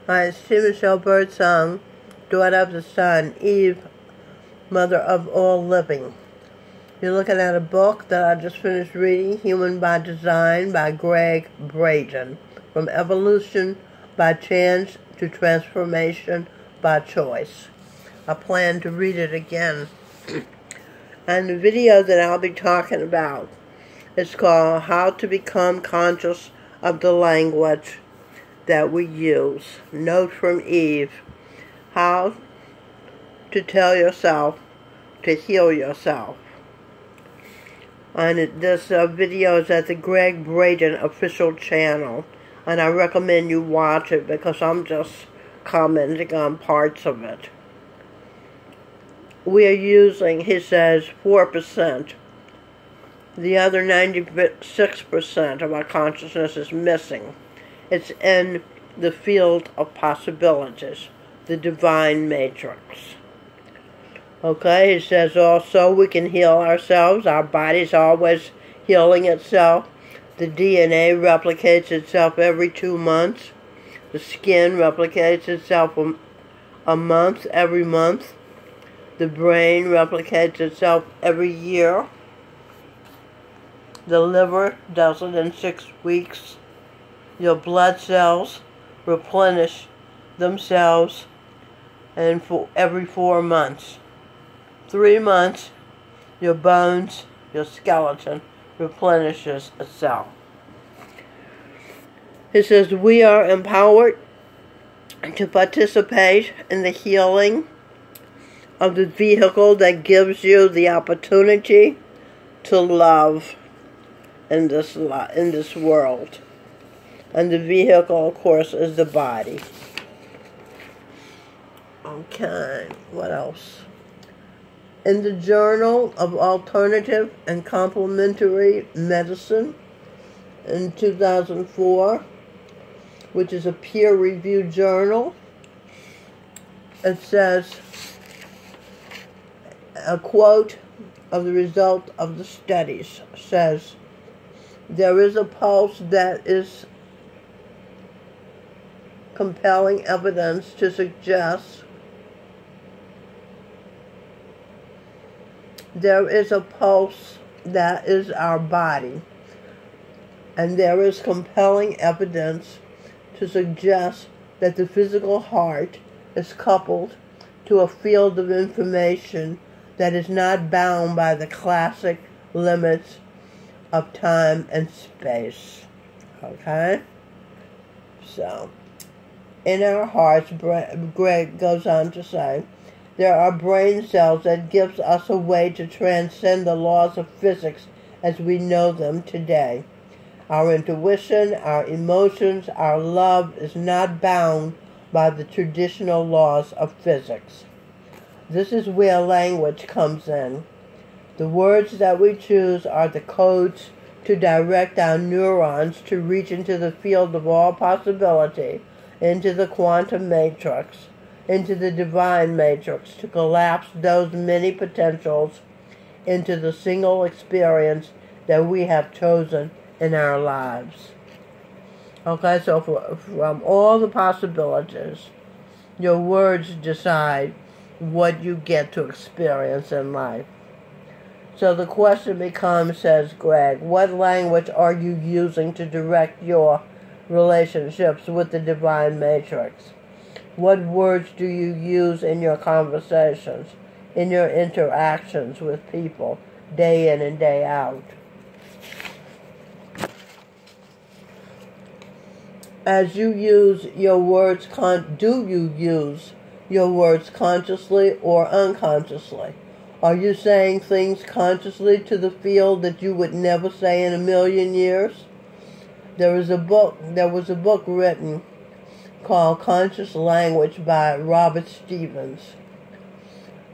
Hi, it's T. Michelle Birdsong, daughter of the sun, Eve, mother of all living. You're looking at a book that I just finished reading, Human by Design by Gregg Braden. From evolution by chance to transformation by choice. I plan to read it again. And the video that I'll be talking about is called How to Become Conscious of the Language that we use. Note from Eve. How to tell yourself to heal yourself. And this video is at the Gregg Braden official channel. And I recommend you watch it because I'm just commenting on parts of it. We are using, he says, 4%. The other 96% of our consciousness is missing. It's in the field of possibilities, the divine matrix. Okay, he says also we can heal ourselves. Our body's always healing itself. The DNA replicates itself every 2 months. The skin replicates itself every month. The brain replicates itself every year. The liver does it in 6 weeks. Your blood cells replenish themselves every 4 months. 3 months, your bones, your skeleton replenishes itself. It says we are empowered to participate in the healing of the vehicle that gives you the opportunity to love in this world. And the vehicle, of course, is the body. Okay, what else? In the Journal of Alternative and Complementary Medicine in 2004, which is a peer-reviewed journal, it says, a quote of the result of the studies says, there is a pulse that is compelling evidence to suggest there is a pulse that is our body, and there is compelling evidence to suggest that the physical heart is coupled to a field of information that is not bound by the classic limits of time and space. Okay? So, in our hearts, Gregg goes on to say, there are brain cells that gives us a way to transcend the laws of physics as we know them today. Our intuition, our emotions, our love is not bound by the traditional laws of physics. This is where language comes in. The words that we choose are the codes to direct our neurons to reach into the field of all possibility, into the quantum matrix, into the divine matrix, to collapse those many potentials into the single experience that we have chosen in our lives. Okay, so from all the possibilities, your words decide what you get to experience in life. So the question becomes, says Gregg, what language are you using to direct your relationships with the divine matrix? What words do you use in your conversations, in your interactions with people, day in and day out? As you use your words, do you use your words consciously or unconsciously? Are you saying things consciously to the field that you would never say in a million years? There was a book written called Conscious Language by Robert Stevens.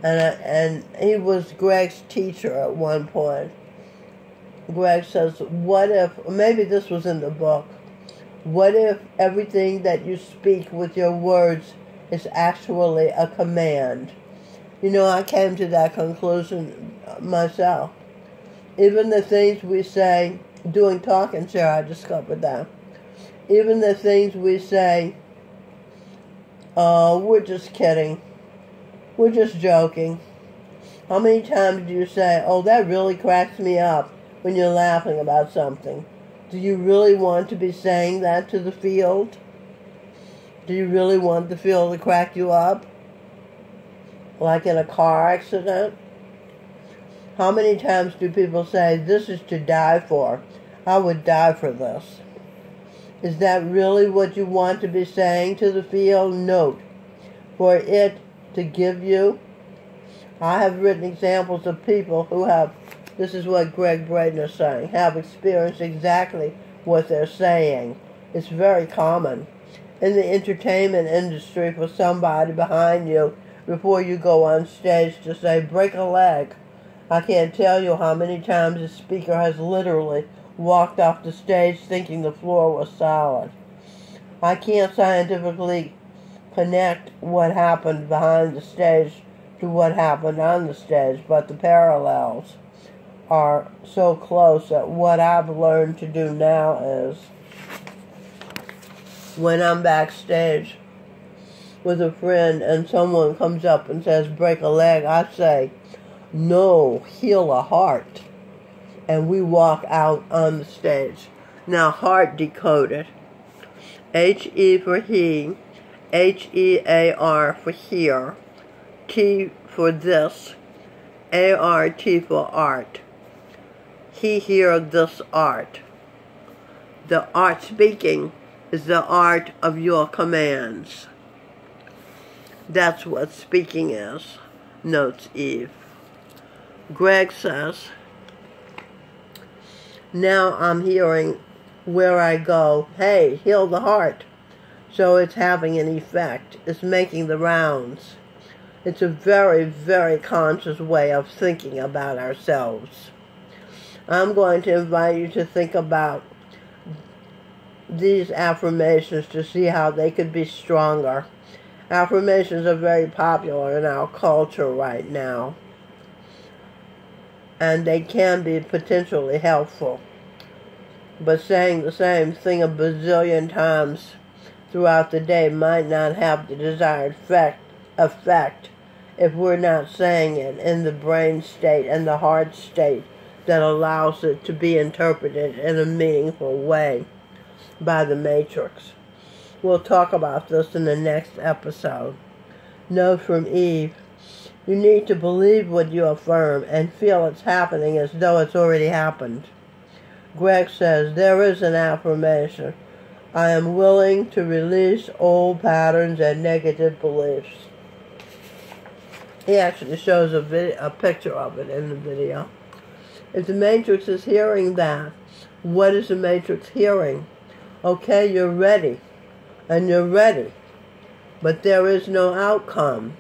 And he was Gregg's teacher at one point. Gregg says, what if, maybe this was in the book, what if everything that you speak with your words is actually a command? You know, I came to that conclusion myself. Even the things we say, doing talking chair, I discovered that. Even the things we say Oh, we're just kidding. We're just joking. How many times do you say, oh, that really cracks me up when you're laughing about something? Do you really want to be saying that to the field? Do you really want the field to crack you up? Like in a car accident? How many times do people say, this is to die for? I would die for this. Is that really what you want to be saying to the field? Note, for it to give you. I have written examples of people who have, this is what Gregg Braden is saying, have experienced exactly what they're saying. It's very common in the entertainment industry for somebody behind you before you go on stage to say, break a leg. I can't tell you how many times the speaker has literally walked off the stage thinking the floor was solid. I can't scientifically connect what happened behind the stage to what happened on the stage, but the parallels are so close that what I've learned to do now is when I'm backstage with a friend and someone comes up and says, break a leg, I say, no, heal a heart. And we walk out on the stage. Now, heart decoded. H-E for he, H-E-A-R for here, T for this, A-R-T for art. He hear this art. The art speaking is the art of your commands. That's what speaking is, notes Eve. Gregg says, now I'm hearing where I go, hey, heal the heart. So it's having an effect. It's making the rounds. It's a very, very conscious way of thinking about ourselves. I'm going to invite you to think about these affirmations to see how they could be stronger. Affirmations are very popular in our culture right now, and they can be potentially helpful. But saying the same thing a bazillion times throughout the day might not have the desired effect if we're not saying it in the brain state and the heart state that allows it to be interpreted in a meaningful way by the matrix. We'll talk about this in the next episode. Note from Eve, you need to believe what you affirm and feel it's happening as though it's already happened. Gregg says, there is an affirmation. I am willing to release old patterns and negative beliefs. He actually shows a picture of it in the video. If the matrix is hearing that, what is the matrix hearing? Okay, you're ready, and you're ready, but there is no outcome.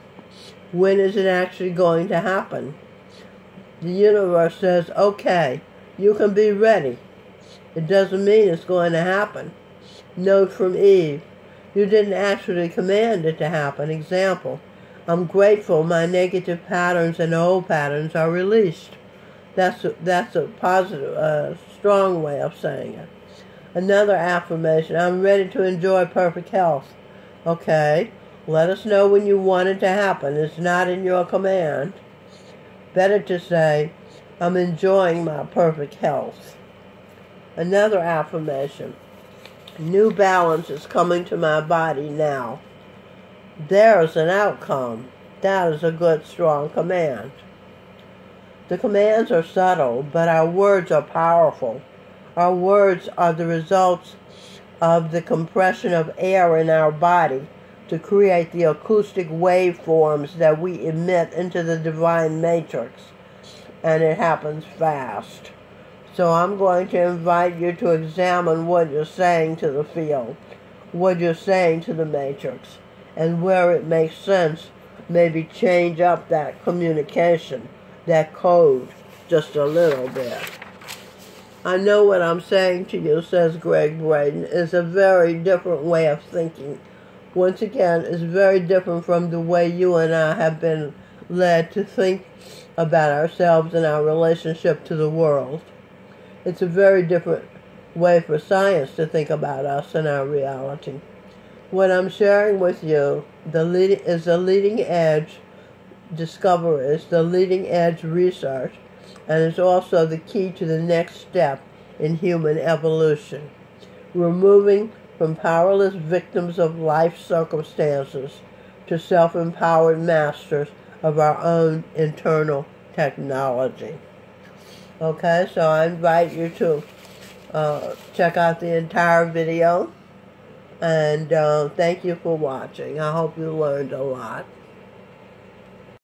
When is it actually going to happen? The universe says, okay, you can be ready. It doesn't mean it's going to happen. Note from Eve, you didn't actually command it to happen. Example, I'm grateful my negative patterns and old patterns are released. That's a positive, strong way of saying it. Another affirmation, I'm ready to enjoy perfect health. Okay, let us know when you want it to happen. It's not in your command. Better to say, I'm enjoying my perfect health. Another affirmation, new balance is coming to my body now. There's an outcome. That is a good, strong command. The commands are subtle, but our words are powerful. Our words are the results of the compression of air in our body to create the acoustic waveforms that we emit into the divine matrix. And it happens fast. So I'm going to invite you to examine what you're saying to the field, what you're saying to the matrix, and where it makes sense, maybe change up that communication, that code, just a little bit. I know what I'm saying to you, says Gregg Braden, is a very different way of thinking. Once again, it's very different from the way you and I have been led to think about ourselves and our relationship to the world. It's a very different way for science to think about us and our reality. What I'm sharing with you is the leading edge discoveries, the leading edge research, and it's also the key to the next step in human evolution. We're moving from powerless victims of life circumstances to self-empowered masters of our own internal technology. Okay, so I invite you to check out the entire video, and thank you for watching. I hope you learned a lot.